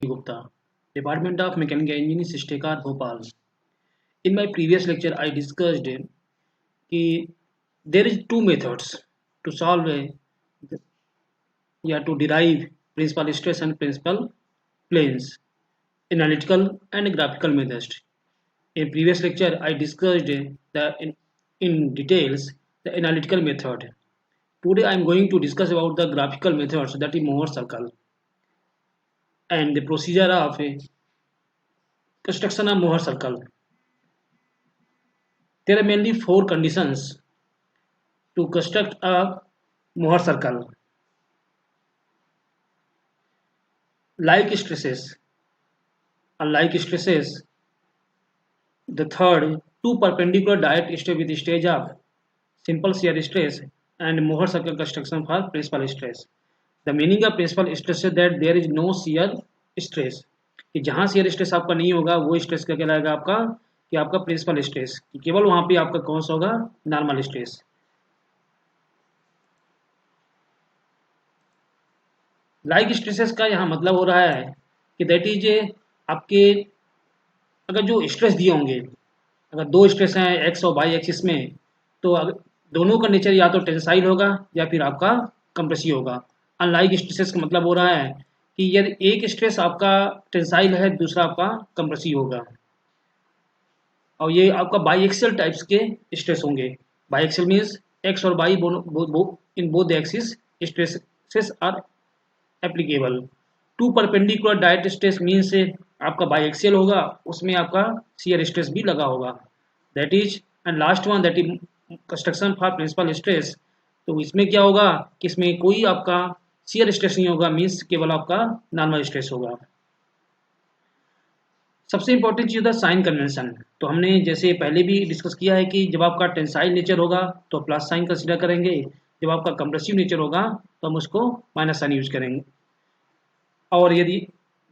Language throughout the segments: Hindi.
Gupta, Department of Mechanical Engineering, Sistekar, Bhopal. In my previous lecture, I discussed कि there is two methods to solve to derive principal stress and principal planes, analytical and graphical methods. In previous lecture, I discussed in details the analytical method. Today, I am going to discuss about the graphical methods, that is Mohr circle, and the procedure of construction of Mohr circle. There are mainly four conditions to construct a Mohr circle. Like stresses, unlike stresses, the third, two perpendicular direct stress with stage of simple shear stress and Mohr circle construction for principal stress. The meaning of principal stress is that there is no shear stress. कि जहाँ shear stress आपका नहीं होगा वो stress क्या कहलाएगा आपका, कि आपका प्रिंसिपल स्ट्रेस, केवल वहाँ पे आपका कौन सा होगा, नॉर्मल स्ट्रेस. लाइक स्ट्रेसेस का यहाँ मतलब हो रहा है कि दैट इज आपके अगर जो स्ट्रेस दिए होंगे, अगर दो स्ट्रेस हैं एक्स और वाई एक्सिस में, तो दोनों का नेचर या तो टेंसाइल होगा या फिर आपका कंप्रेसिव होगा. अनलाइक स्ट्रेसेस का मतलब हो रहा है कि यदि एक स्ट्रेस आपका टेंसाइल है, दूसरा आपका कंप्रेसिव होगा, और ये आपका बाईएक्सियल टाइप्स के स्ट्रेस होंगे. बाईएक्सियल मीन्स एक्स और y in both axis stresses are applicable. Two perpendicular direct stress means आपका बाईएक्सियल होगा, उसमें आपका शियर स्ट्रेस भी लगा होगा, that is. And last one that is construction for principal stress. तो इसमें क्या होगा कि इसमें कोई आपका शियर स्ट्रेस नहीं होगा, मीन्स केवल आपका नॉर्मल स्ट्रेस होगा. सबसे इंपॉर्टेंट चीज़ होता है साइन कन्वेंशन. तो हमने जैसे पहले भी डिस्कस किया है कि जब आपका टेंसाइल नेचर होगा तो प्लस साइन कंसिडर करेंगे, जब आपका कंप्रेसिव नेचर होगा तो हम उसको माइनस साइन यूज करेंगे. और यदि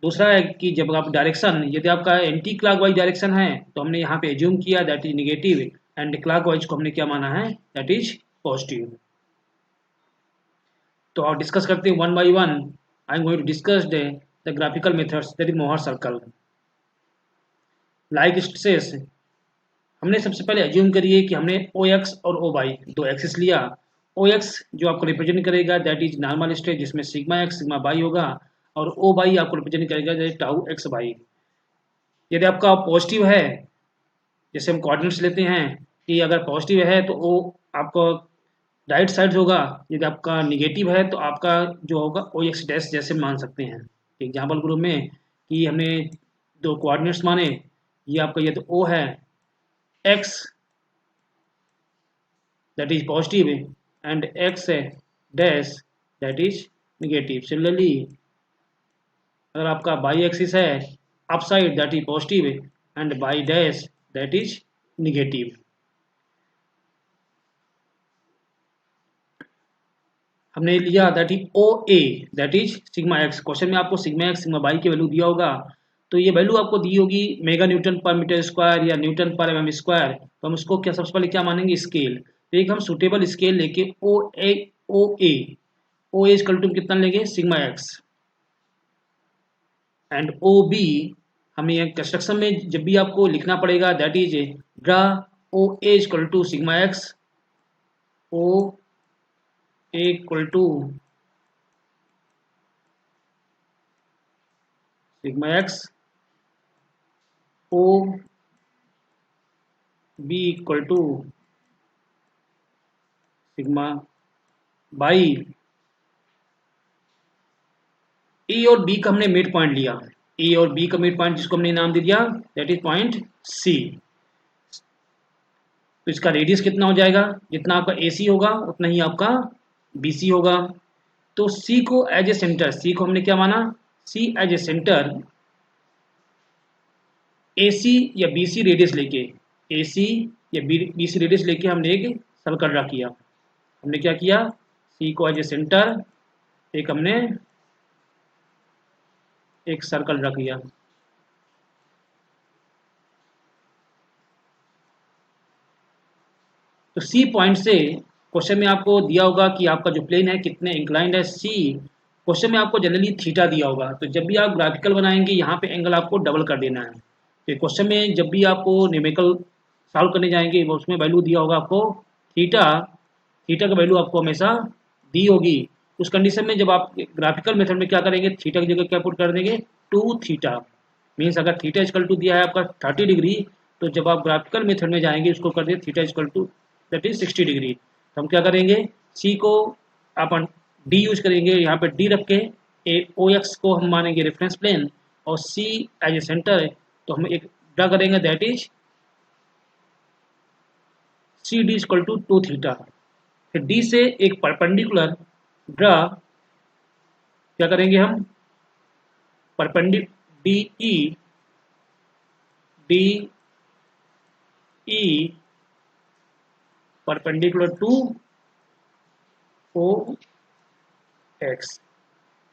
दूसरा है कि जब आप डायरेक्शन, यदि आपका एंटी क्लॉकवाइज डायरेक्शन है तो हमने यहाँ पे एज्यूम किया that is negative, and clockwise को हमने क्या माना है, दैट इज पॉजिटिव. तो आप डिस्कस करते हैं one by one. I am going to discuss the graphical methods that is Mohr circle. Like stress हमने सबसे पहले एज्यूम करिए कि हमने ओ एक्स और ओ वाई दो एक्सिस लिया. ओ एक्स जो आपको रिप्रेजेंट करेगा दैट इज नॉर्मल स्ट्रेस जिसमें सिग्मा एक्स सिग्मा वाई होगा, और ओ वाई आपको रिप्रेजेंट करेगा दैट टाउ एक्स वाई. यदि आपका पॉजिटिव है, जैसे हम कोऑर्डिनेट्स लेते हैं कि अगर पॉजिटिव है तो ओ आपको राइट साइड होगा, यदि आपका निगेटिव है तो आपका जो होगा ओ एक्स डैश जैसे मान सकते हैं. एग्जाम्पल ग्रुप में कि हमने दो कोऑर्डिनेट्स माने, ये आपका ये तो ओ है x that is positive and x dash that is negative. Similarly अगर आपका बाई एक्सिस है upside that is positive and y dash that is negative. हमने लिया that is O A that is sigma x. Question में आपको सिग्मा एक्स सिग्मा बाई की वैल्यू दिया होगा, तो ये वैल्यू आपको दी होगी मेगा न्यूटन पर मीटर स्क्वायर या न्यूटन पर एम स्क्वायर. तो हम उसको क्या सबसे पहले क्या मानेंगे, स्केल. तो एक हम सुटेबल स्केल लेके ओ ए इक्वल टू कितना लेंगे, sigma x, and O B हमें कंस्ट्रक्शन में जब भी आपको लिखना पड़ेगा that is draw O A equal to sigma x, O A equal to sigma x, O B equal to sigma y. A और बी का हमने मिड पॉइंट लिया, ए और बी का मिड पॉइंट जिसको हमने नाम दे दिया दैट इज पॉइंट सी. तो इसका रेडियस कितना हो जाएगा, जितना आपका ए सी होगा उतना ही आपका बी सी होगा. तो सी को एज ए सेंटर, सी को हमने क्या माना, सी एज ए सेंटर, ए सी या बी सी रेडियस लेके, ए सी या बी सी रेडियस लेके हमने एक सर्कल ड्रा किया. हमने क्या किया, सी को एज ए सेंटर एक हमने एक सर्कल ड्रा किया. तो सी पॉइंट से क्वेश्चन में आपको दिया होगा कि आपका जो प्लेन है कितने इंक्लाइंड है, सी क्वेश्चन में आपको जनरली थीटा दिया होगा, तो जब भी आप ग्राफिकल बनाएंगे यहाँ पे एंगल आपको डबल कर देना है। तो क्वेश्चन में जब भी आपको न्यूमेरिकल सॉल्व करने जाएंगे उसमें वैल्यू दिया होगा आपको थीटा, थीटा का वैल्यू आपको हमेशा दी होगी। उस कंडीशन में जब आप ग्राफिकल मेथड में क्या करेंगे, थीटा की जगह क्या पुट कर देंगे, 2 थीटा। मीन्स अगर थीटा इक्वल टू दिया है आपका 30 डिग्री, तो जब आप ग्राफिकल मेथड में जाएंगे उसको कर दें theta equal to that is 60 degree. तो हम क्या करेंगे, सी को अपन डी यूज करेंगे, यहाँ पे डी रख के ए ओ एक्स को हम मानेंगे रेफरेंस प्लेन और सी एज ए सेंटर है, तो हम एक ड्रा करेंगे that is C D equal to 2 theta. फिर डी से एक परपेंडिकुलर ड्रा क्या करेंगे हम, perpendicular D E perpendicular to O X.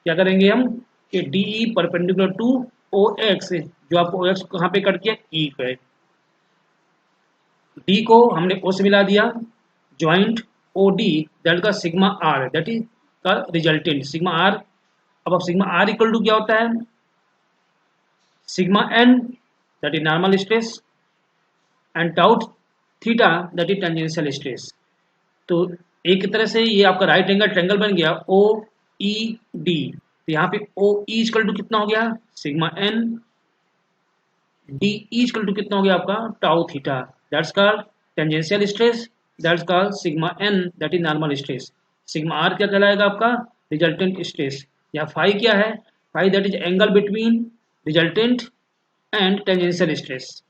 क्या करेंगे हम कि D E perpendicular to O X, जो आपको ओ एक्स कहाँ पे कट किया, ई पे। डी को हमने ओ से मिला दिया, ज्वाइंट ओ डी दैट का सिग्मा आर दैट इज का रिजल्टेंट सिग्मा आर। अब सिग्मा आर इक्वल टू क्या होता है, sigma N that is normal stress and tau theta that is tangential stress. तो एक तरह से ये आपका राइट एंगल ट्रायंगल बन गया ओ ई डी। तो यहाँ पे ओ ई इक्वल टू कितना हो गया, sigma n, D E equal to कितना हो गया आपका tau theta, that's called tangential stress, that's called sigma N that is normal stress. Sigma R क्या कहलाएगा आपका रिजल्टेंट स्ट्रेस। या फाई क्या है, phi that is angle between resultant and tangential stress.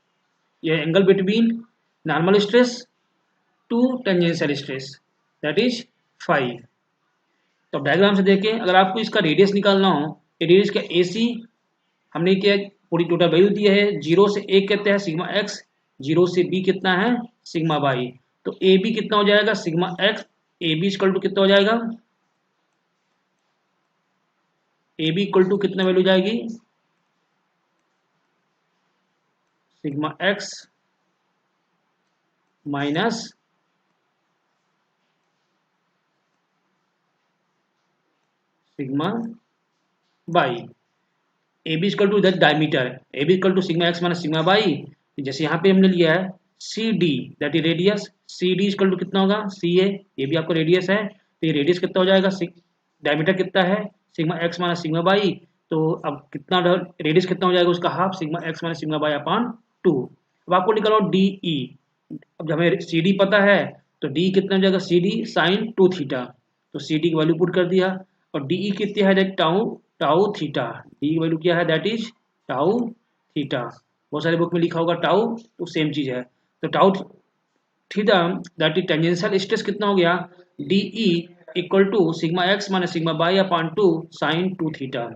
ये angle between normal stress to tangential stress that is phi. तो डायग्राम से देखें, अगर आपको इसका रेडियस निकालना हो, रेडियस का ए सी हमने क्या पूरी टोटल वैल्यू दी है, 0 से 1 कहते हैं सिग्मा एक्स, 0 से बी कितना है सिग्मा वाई। तो ए बी कितना हो जाएगा sigma x, A B equal to कितना हो जाएगा, ए बी इक्वल टू कितना वैल्यू जाएगी, sigma x minus sigma y. A B equal to that diameter, A B equal to sigma x minus sigma y. जैसे यहाँ पे हमने लिया है C D that is radius, C D equal to कितना होगा सी ए, ये भी आपको रेडियस है, तो ये रेडियस कितना हो जाएगा, डायमीटर कितना है sigma x minus sigma y. तो अब कितना रेडियस कितना हो जाएगा उसका half, sigma x minus sigma y upon 2। अब आपको निकालो डी ई। अब जब हमें सी डी पता है तो डी कितना हो जाएगा सी डी साइन 2 थीटा, तो सी डी की वैल्यू पुट कर दिया। और डी ई कितनी है that tau tau theta, D की वैल्यू क्या है दैट इज टाउ थीटा। बहुत सारे बुक में लिखा होगा टाउ, तो सेम चीज है। तो tau theta that is tangential stress कितना हो गया, D E equal to sigma x minus sigma y upon 2 sine 2 theta.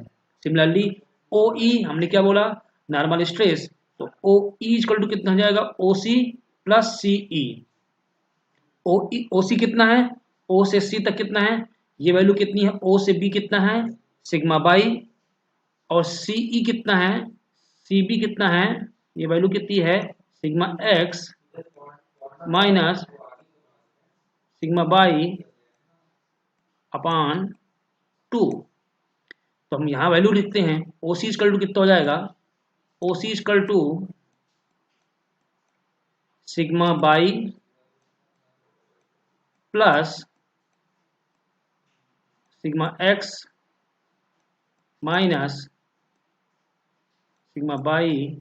Similarly O E हमने क्या बोला नॉर्मल स्ट्रेस, तो ओ ई इक्वल टू कितना हो जाएगा O C plus C E. ओ सी कितना है, ओ से सी तक कितना है, ये वैल्यू कितनी है, ओ से बी कितना है सिग्मा बाई, और सी ई कितना है, सी बी कितना है, ये वैल्यू कितनी है sigma x minus sigma y upon 2। तो हम यहाँ वैल्यू लिखते हैं, ओ सी इक्वल टू कितना हो जाएगा, O C equal to sigma y plus sigma x minus sigma y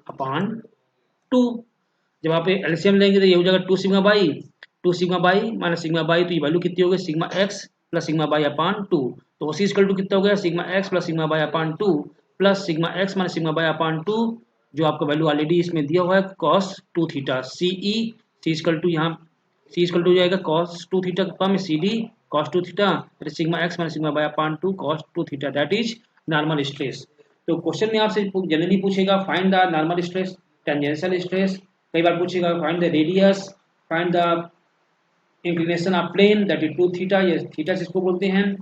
upon 2। जब आप एलसीएम लेंगे तो ये हो जाएगा 2 sigma y minus sigma y, तो ये वैल्यू कितनी हो गई sigma x plus sigma y upon 2। तो ओसी इक्वल टू कितना हो गया sigma x plus sigma y upon 2 plus sigma x minus sigma y upon 2, जो आपका वैल्यू ऑलरेडी इसमें दिया हुआ है cos 2 theta. C E C equal to यहाँ सी इक्वल टू जाएगा कॉस 2 थीटा का में सी D cos 2 theta, sigma x minus sigma y upon 2 cos 2 theta that is normal stress. तो क्वेश्चन में आपसे जनरली पूछेगा find the normal stress, tangential stress, कई बार पूछेगा find the radius, find the inclination of plane that is 2 theta, ये थीटा जिसको बोलते हैं।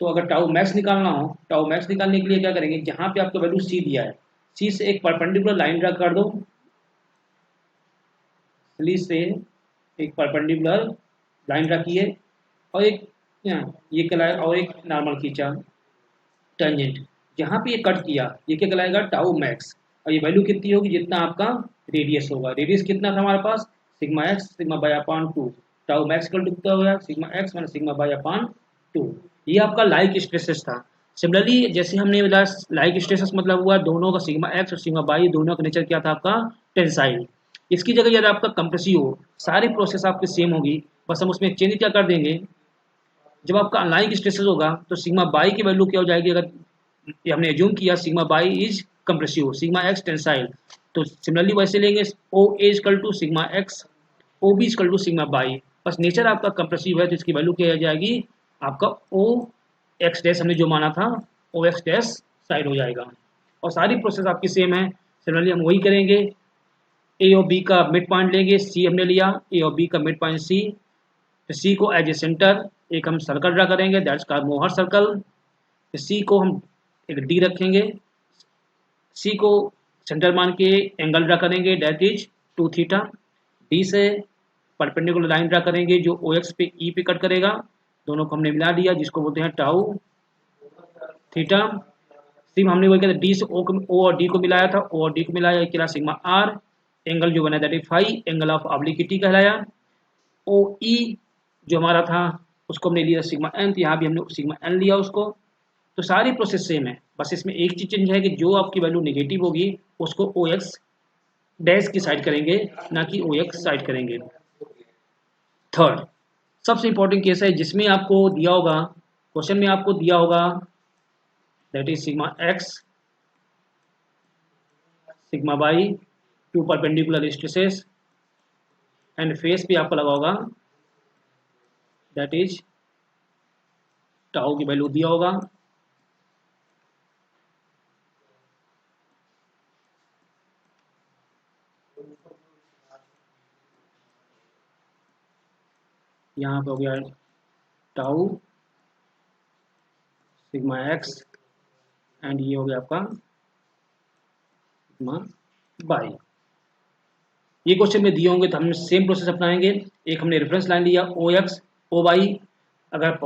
तो अगर टाउ मैक्स निकालना हो, टाउ मैक्स निकालने के लिए क्या करेंगे, जहाँ पे आपका वैल्यू सी दिया है, सी से एक परपेंडिकुलर लाइन ड्रा कर दो, सी से एक परपेंडिकुलर लाइन ड्रा किए और एक ये कहलाएगा, और एक नॉर्मल खींचा टेंजेंट, जहाँ पे ये कट किया ये क्या कहलाएगा, टाउ मैक्स। और ये वैल्यू कितनी होगी, जितना आपका रेडियस होगा। रेडियस कितना था हमारे पास, sigma x sigma y upon 2। Tau max का कितना हो गया, sigma x minus sigma y upon 2। ये आपका लाइक स्ट्रेसेस था। सिमिलरली जैसे हमने बोला लाइक स्ट्रेसेस मतलब हुआ दोनों का सिग्मा एक्स और सिग्मा बाई दोनों का नेचर क्या था आपका, टेंसाइल। इसकी जगह यदि आपका कंप्रेसिव हो, सारी प्रोसेस आपकी सेम होगी, बस हम उसमें चेंज क्या कर देंगे। जब आपका अनलाइक स्ट्रेसेस होगा तो सिग्मा बाई की वैल्यू क्या हो जाएगी, अगर ये हमने एज्यूम किया sigma y is compressive, sigma x tensile, तो सिमिलरली वैसे लेंगे O A equal to sigma x, O B equal to sigma y. बस नेचर आपका कंप्रेसिव है तो इसकी वैल्यू क्या हो जाएगी, आपका ओ एक्स डैश हमने जो माना था ओ एक्स डैश साइड हो जाएगा। और सारी प्रोसेस आपकी सेम है। सिमिलरली हम वही करेंगे, ए और बी का मिड पॉइंट लेंगे, सी हमने लिया, ए और बी का मिड पॉइंट सी, तो सी को एज ए सेंटर एक हम सर्कल ड्रा करेंगे, दैट्स कॉल्ड मोहर सर्कल। सी को हम एक डी रखेंगे, सी को सेंटर मान के एंगल ड्रा करेंगे, डेट इज 2 थीटा। डी से परपेंडिकुलर लाइन ड्रा करेंगे जो ओ एक्स पे ई पे कट करेगा, दोनों को हमने मिला दिया जिसको बोलते हैं टाउ थीटा। सिम हमने वही कहते डी से ओ और डी को मिलाया था, ओ और डी को मिलाया एक किला सिग्मा आर, एंगल जो बना that is phi, angle of obliquity कहलाया। ओ ई जो हमारा था उसको हमने लिया सिग्मा एन, तो यहाँ भी हमने सिग्मा एन लिया उसको। तो सारी प्रोसेस सेम है, बस इसमें एक चीज चेंज है कि जो आपकी वैल्यू नेगेटिव होगी उसको ओ एक्स डैश की साइड करेंगे, ना कि ओ एक्स साइड करेंगे। थर्ड सबसे इंपॉर्टेंट केस है जिसमें आपको दिया होगा, क्वेश्चन में आपको दिया होगा that is sigma x sigma y, two perpendicular stresses, and face पे आपको लगा होगा दैट इज टाउ की वैल्यू दिया होगा। यहाँ पे हो गया टाउ सिग्मा एक्स एंड ये हो गया आपका सिग्मा बाई। ये क्वेश्चन में दिए होंगे तो हम सेम प्रोसेस अपनाएंगे। एक हमने रेफरेंस लाइन लिया ओ एक्स ओ बाई, अगर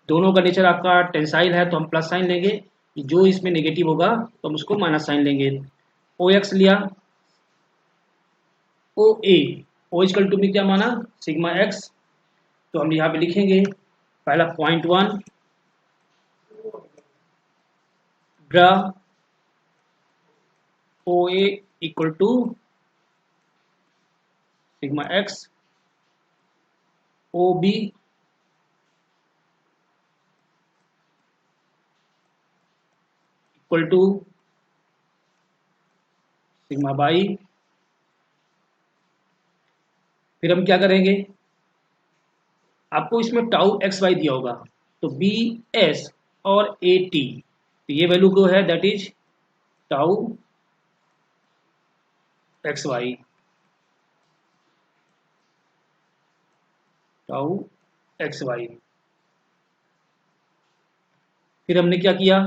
दोनों का नेचर आपका टेंसाइल है तो हम प्लस साइन लेंगे, जो इसमें नेगेटिव होगा तो हम उसको माइनस साइन लेंगे। ओ एक्स लिया, ओ ए, ओ इक्वल टू में क्या माना सिग्मा एक्स, तो हम यहाँ पे लिखेंगे पहला point 1 draw O A equal to sigma x, O B equal to sigma y. फिर हम क्या करेंगे, आपको इसमें टाउ एक्स वाई दिया होगा, तो बी एस और ए टी, तो ये वैल्यू को है that is tau x y, tau x y. फिर हमने क्या किया,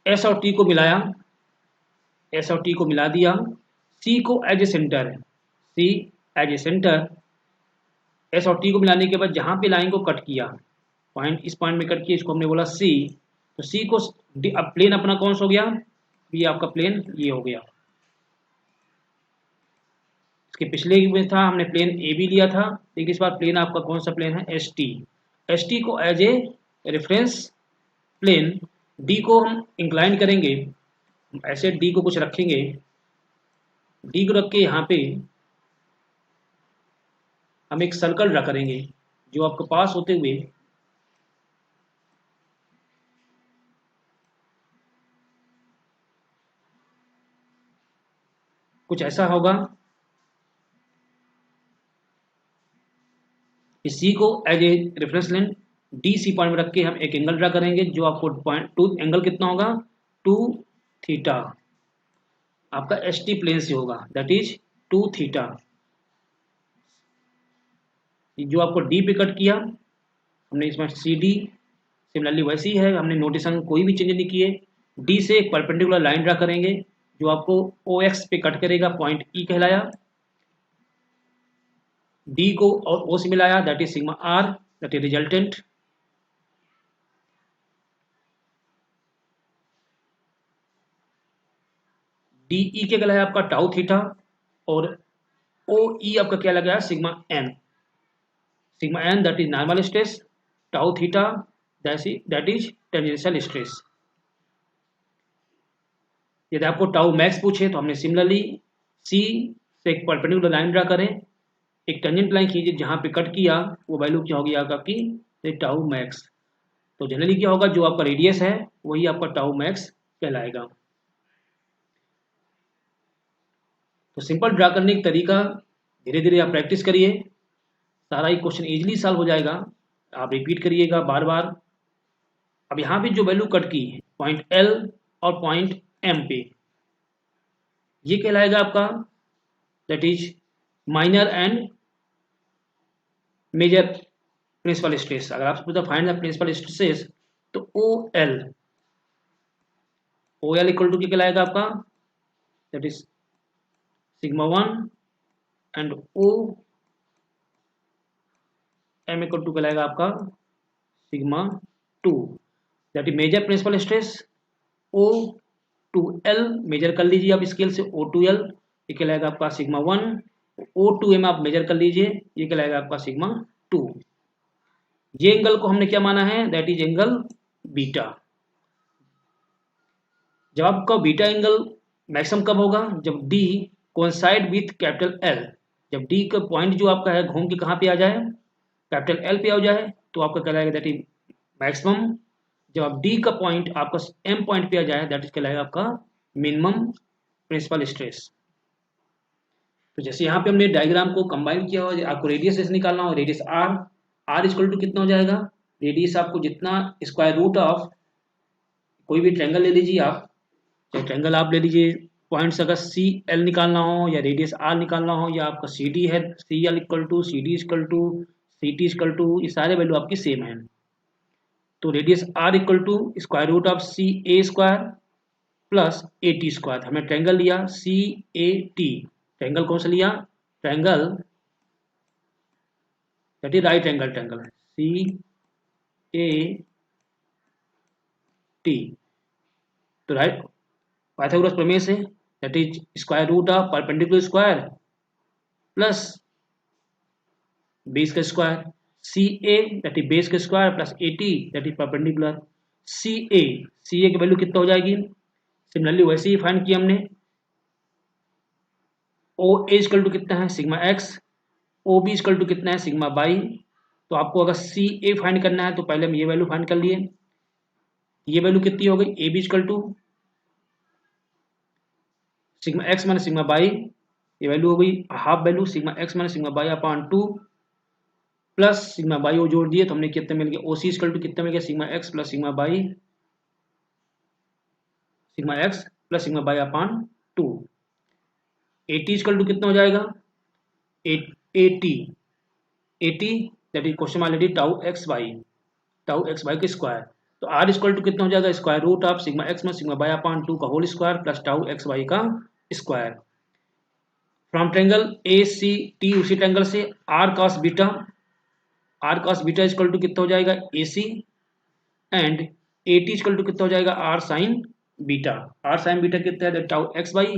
एस और टी को मिलाया, एस और टी को मिला दिया, सी को एज ए सेंटर है, सी एज ए सेंटर, एस और टी को मिलाने के बाद जहां पे लाइन को कट किया, पॉइंट इस पॉइंट में कट किया, इसको हमने बोला सी, तो सी को अब प्लेन अपना कौन सा हो गया, ये आपका प्लेन ये हो गया। इसके पिछले में था हमने प्लेन ए बी लिया था, लेकिन इस बार प्लेन आपका कौन सा प्लेन है, एस टी। एस टी को as a reference plane, D को हम इंक्लाइन करेंगे, ऐसे डी को कुछ रखेंगे, डी को रख के यहाँ पे हम एक सर्कल ड्रा करेंगे जो आपके पास होते हुए कुछ ऐसा होगा। सी को एज ए रेफरेंस लें, डी सी पॉइंट में रख के हम एक एंगल ड्रा करेंगे जो आपको पॉइंट टू एंगल कितना होगा 2 थीटा, आपका एस टी प्लेन से होगा दैट इज 2 थीटा। जो आपको डी पे कट किया हमने इसमें सी डी, सिमिलरली वैसी है, हमने नोटेशन कोई भी चेंज नहीं किए। डी से एक परपेंडिकुलर लाइन ड्रा करेंगे जो आपको ओ एक्स पे कट करेगा, पॉइंट ई कहलाया। डी को और ओ से मिलाया that is sigma R, that is resultant. D E क्या कहलाया आपका टाउ थीटा, और ओ ई आपका क्या लगा sigma N. Sigma N that is normal stress, tau theta that is tangential stress. यदि आपको टाउ मैक्स पूछे तो हमने सिमिलरली सी से एक परपेंडिकुलर लाइन ड्रा करें, एक टेंजेंट लाइन खींचिए, जहां पे कट किया वो वैल्यू क्या होगी आपकी टाउ मैक्स। तो जनरली क्या होगा, जो आपका रेडियस है वही आपका टाउ मैक्स कहलाएगा। तो सिंपल ड्रा करने का तरीका धीरे धीरे आप प्रैक्टिस करिए, सारा ही क्वेश्चन इजीली सॉल्व हो जाएगा। आप रिपीट करिएगा बार बार। अब यहाँ पे जो वैल्यू कट की है पॉइंट एल और पॉइंट एम पे, ये कहलाएगा आपका that is minor and major principal stress. अगर आपसे पूछा फाइंड द प्रिंसिपल स्ट्रेसेस, तो ओ एल इक्वल टू क्या कहलाएगा आपका that is sigma 1 and O M equal to कहलाएगा आपका sigma 2। That is major principal stress O to L, measure कर लीजिए आप स्केल से ओ टू एल, ये कहलाएगा आपका सिग्मा 1। ओ टू एम आप मेजर कर लीजिए, ये कहलाएगा आपका सिग्मा 2। ये एंगल को हमने क्या माना है दैट इज एंगल बीटा। जब आपका बीटा एंगल मैक्सिमम कब होगा, जब D coincide with capital L. जब डी का पॉइंट जो आपका है घूम के कहाँ पे आ जाए, कैपिटल एल पे आ जाए, तो आपका कहलाएगा दैट इज मैक्सिमम। जब आप डी का पॉइंट आपका एम पॉइंट पे आ जाए, दैट इज कहलाएगा आपका मिनिमम प्रिंसिपल स्ट्रेस। तो जैसे यहाँ पे हमने डायग्राम को कंबाइन किया हो, आपको रेडियस ऐसे निकालना हो, radius R, R equal to कितना हो जाएगा, रेडियस आपको जितना स्क्वायर रूट ऑफ कोई भी ट्रायंगल ले लीजिए आप, चाहे ट्रायंगल आप ले लीजिए, पॉइंट्स अगर सी एल निकालना हो या रेडियस आर निकालना हो, या आपका सी डी है, C L equal to C D equal to C T equal to, ये सारे वैल्यू आपकी सेम है। तो radius R equal to square root of C A square plus A T square. हमने ट्रायंगल लिया सी ए टी, ट्रायंगल कौन सा लिया, triangle that is right angle triangle C A T. तो राइट पाइथागोरस प्रमेय से that is square root of perpendicular square plus base का square, C A that is base का square plus A T that is perpendicular. C A की वैल्यू कितना हो जाएगी, सिमिलरली वैसे ही फाइंड किया हमने, ओ ए इक्वल टू कितना है sigma x, O B equal to कितना है सिग्मा बाई। तो आपको अगर सी ए फाइंड करना है तो पहले हम ये वैल्यू फाइंड कर लिए, ये वैल्यू कितनी हो गई, A B equal to sigma x minus sigma y, ये वैल्यू हो गई half value sigma x minus sigma y upon 2 plus sigma y वो जोड़ दिए, तो हमने कितने मिल गया, ओसी इक्वल टू कितना मिल गया sigma x plus sigma y, sigma x plus sigma y upon 2। A T equal to कितना हो जाएगा, A T that is question already tau x y के स्क्वायर। तो आर इक्वल टू कितना हो जाएगा, square root of sigma x में सिग्मा बाई अपॉन 2 का whole square plus tau x y का square. From triangle A C T, उसी ट्रायंगल से R cos beta equal to कितना हो जाएगा A C, and A T equal to कितना हो जाएगा आर साइन बीटा। कितना है tau x y,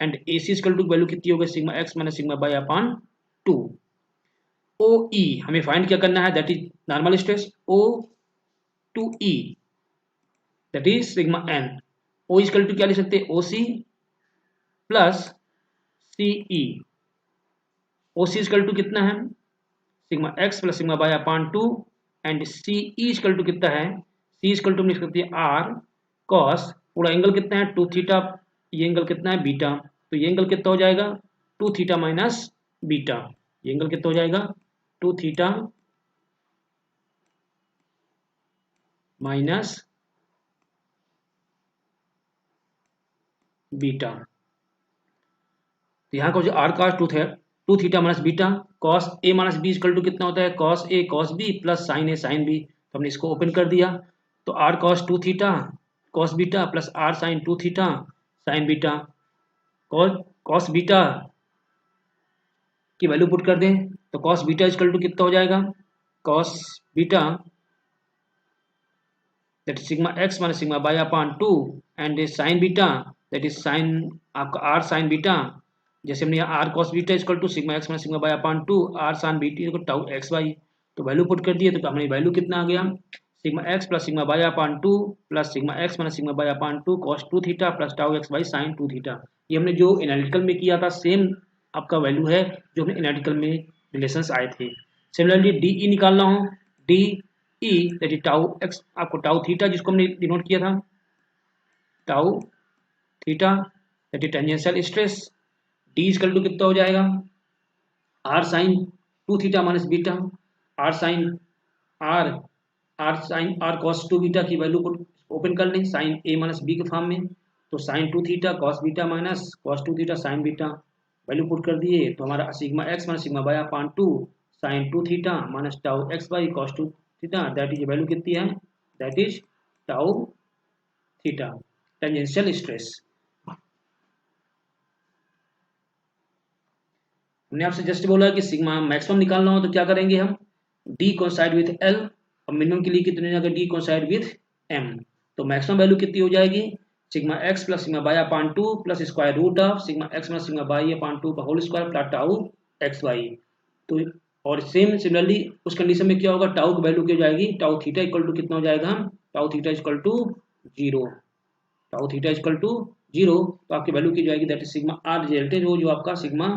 and A C equal to value कितनी होगी sigma x minus sigma y upon 2। O E हमें फाइंड क्या करना है, that is normal stress, O to E that is sigma n. O equal to क्या लिख सकते हैं, O C plus C E. O C equal to कितना है sigma x plus sigma y upon 2, and C E equal to कितना है, सी इक्वल टू लिख सकते हैं आर कॉस, पूरा एंगल कितना है 2 थीटा, ये एंगल कितना है बीटा, तो ये एंगल कितना हो जाएगा 2 थीटा माइनस बीटा, ये एंगल कितना हो जाएगा 2 थीटा माइनस बीटा। तो यहाँ का जो R cos 2 theta minus beta, cos A minus B equal to कितना होता है cos A cos B plus sine A sine B. तो हमने इसको ओपन कर दिया, तो R cos 2 theta cos beta plus R sine 2 theta sine beta. Cos beta की वैल्यू पुट कर दें, तो कॉस बीटा इक्वल टू कितना हो जाएगा cos beta, that is sigma x minus sigma y upon 2, and sin beta, that is sin आपका r sin beta, जैसे हमने यहाँ r cos beta equal to sigma x minus sigma y upon 2, r sin beta equal tau x y, तो वैल्यू पुट कर दिए तो हमारी वैल्यू कितना आ गया, sigma x plus sigma y upon 2 plus sigma x minus sigma y upon 2 cos 2 theta plus tau x y sin 2 theta. ये हमने जो एनालिटिकल में किया था सेम आपका वैल्यू है जो हमने एनालिटिकल में रिलेशंस आए थे। सिमिलरली डी ई निकालना हो, D E that is tau x, आपको टाउ थीटा जिसको हमने डिनोट किया था tau theta that is tangential stress, D equal to कितना हो जाएगा R sine 2 theta minus beta, R sine R R sine R cos 2 beta की वैल्यू को ओपन कर लें साइन ए माइनस बी के फॉर्म में, तो sine 2 theta cos beta minus cos 2 theta sine beta, value put कर दिए तो हमारा sigma x minus sigma y upon 2 sine 2 theta minus tau x y cos 2 theta, that is value कितनी है, that is tau theta tangential stress. हमने आपसे जस्ट बोला कि सिग्मा मैक्सिमम निकालना हो तो क्या करेंगे हम, डी कोइंसाइड विथ एल, और मिनिमम के लिए कितने हो जाएगा, डी कोइंसाइड विथ एम, तो मैक्सिमम वैल्यू कितनी हो जाएगी, sigma x plus sigma y upon 2 plus square root of sigma x plus sigma y upon 2 का whole square plus tau x y. तो और सेम सिमिलरली उस कंडीशन में क्या होगा, टाउ की वैल्यू क्या हो जाएगी, टाउ थीटा इक्वल टू कितना हो जाएगा, tau theta equal to 0, tau theta equal to 0, तो आपकी वैल्यू की जाएगी that is sigma R resultant हो, जो आपका सिग्मा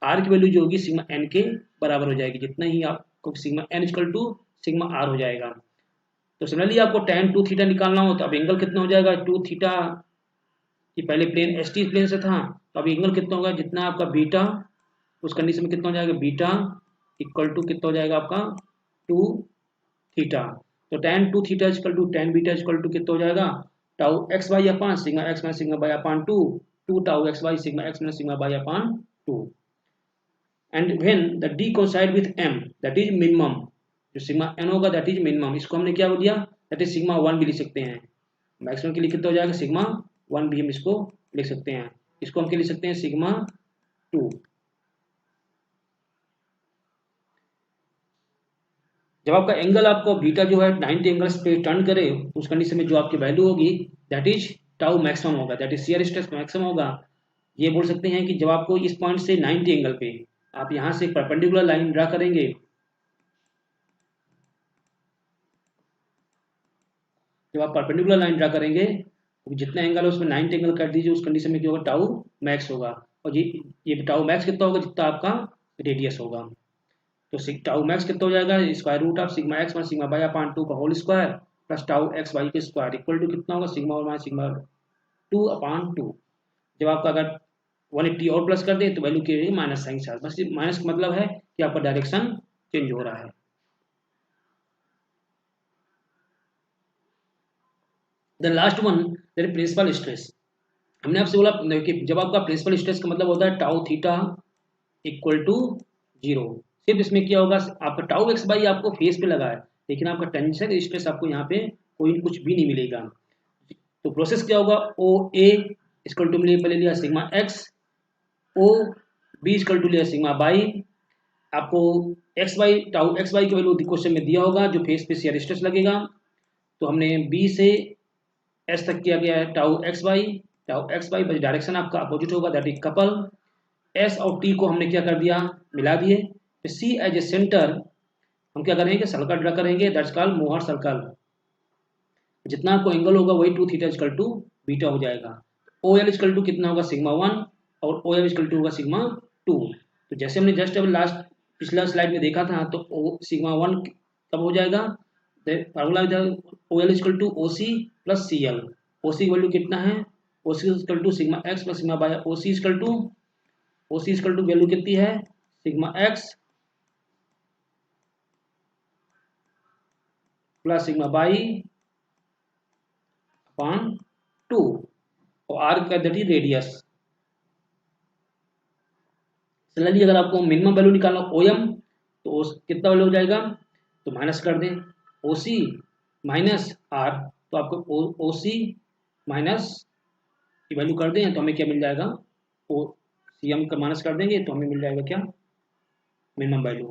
आर की वैल्यू जो होगी सिग्मा एन के बराबर हो जाएगी, जितना ही आपको sigma n equal to sigma r हो जाएगा। तो सिमिलरली आपको tan 2 थीटा निकालना हो तो अब एंगल कितना हो जाएगा, 2 थीटा की पहले प्लेन एस टी प्लेन से था, तो अब एंगल कितना होगा, जितना आपका बीटा उस कंडीशन में कितना हो जाएगा, बीटा इक्वल टू कितना हो जाएगा आपका 2 थीटा, तो tan 2 theta equal to tan beta equal to कितना हो जाएगा, tau x y upon sigma x minus sigma y upon 2 tau x y sigma x minus sigma y upon 2, and when the D coincide with M that is minimum, जो सिग्मा एन होगा दैट इज मिनिमम, इसको हमने क्या बोल दिया, दैट इज सिग्मा 1 भी लिख सकते हैं, मैक्सिमम के लिए कितना हो जाएगा, सिग्मा 1 भी हम इसको लिख सकते हैं, इसको हम क्या लिख सकते हैं, सिग्मा 2। जब आपका एंगल आपको बीटा जो है 90 एंगल्स पे टर्न करे तो उस कंडीशन में जो आपकी वैल्यू होगी दैट इज टाउ मैक्सिमम होगा, that is shear stress maximum होगा। ये बोल सकते हैं कि जब आपको इस पॉइंट से 90 एंगल पे आप यहाँ से परपेंडिकुलर लाइन ड्रा करेंगे, जब आप परपेंडिकुलर लाइन ड्रा करेंगे तो जितना एंगल है उसमें 90 एंगल कर दीजिए, उस कंडीशन में क्या होगा, टाउ मैक्स होगा, और ये टाउ मैक्स कितना होगा, जितना आपका रेडियस होगा, तो टाउ मैक्स कितना हो जाएगा, square root of sigma x minus sigma y upon 2 का whole square plus tau x y के स्क्वायर इक्वल टू कितना होगा, sigma one minus sigma 2 upon 2। जब आपका अगर 180 और प्लस कर दें तो वैल्यू के माइनस साइन चार्ज, बस माइनस का मतलब है कि आपका डायरेक्शन चेंज हो रहा है। The last one that is principal stress. हमने आपसे बोला कि जब आपका प्रिंसिपल स्ट्रेस का मतलब होता है टाउ थीटा इक्वल टू 0, सिर्फ इसमें क्या होगा, आपका टाउ एक्स बाई आपको फेस पे लगा है लेकिन आपका टेंशन स्ट्रेस आपको यहाँ पे कोई कुछ भी नहीं मिलेगा। तो प्रोसेस क्या होगा, ओ ए इक्वल टू मिले पहले लिया sigma x, O B equal to लिया सिग्मा बाई, आपको x y tau x y की वैल्यू क्वेश्चन में दिया होगा जो फेस पे शियर स्ट्रेस लगेगा, तो हमने बी से एस तक किया गया है टाउ एक्स वाई बस डायरेक्शन आपका अपोजिट होगा दैट इज कपल, एस और टी को हमने क्या कर दिया, मिला दिए, फिर सी एज ए सेंटर हम क्या करेंगे, सर्कल ड्रा करेंगे दैट्स कॉल्ड मोहर सर्कल, जितना आपको एंगल होगा वही 2 थीटा इक्वल टू बीटा हो जाएगा। ओ एल इक्वल टू कितना होगा, सिग्मा 1, और ओ एल इक्वल टू होगा सिग्मा 2। तो जैसे हमने जस्ट अब लास्ट पिछला स्लाइड में देखा था, तो सिग्मा 1 कब हो जाएगा, formula O L equal to O C plus C L, O C की वैल्यू कितना है, O C equal to sigma x plus sigma y, O C equal to value कितनी है, sigma x plus sigma y upon 2, और आर का दैट इज रेडियस। सिमिलरली अगर आपको मिनिमम वैल्यू निकालना ओ एम तो कितना वैल्यू हो जाएगा, तो माइनस कर दें ओ सी माइनस आर, तो आपको ओ सी माइनस की वैल्यू कर दें तो हमें क्या मिल जाएगा, ओ सी एम का माइनस कर देंगे तो हमें मिल जाएगा क्या, minimum value,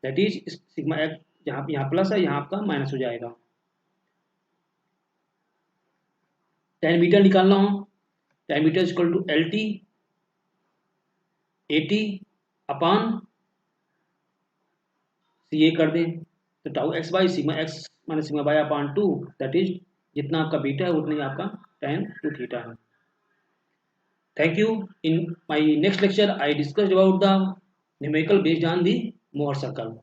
that is sigma x, जहाँ यहाँ प्लस है यहाँ आपका माइनस हो जाएगा। tan बीटा निकालना हो, tan beta equal to L T A T upon C A कर दें, तो tau x y sigma x minus sigma y upon 2, that is जितना आपका बीटा है उतना ही आपका tan टू थीटा है। Thank you. In my next lecture I discussed about the numerical based on the Mohr circle.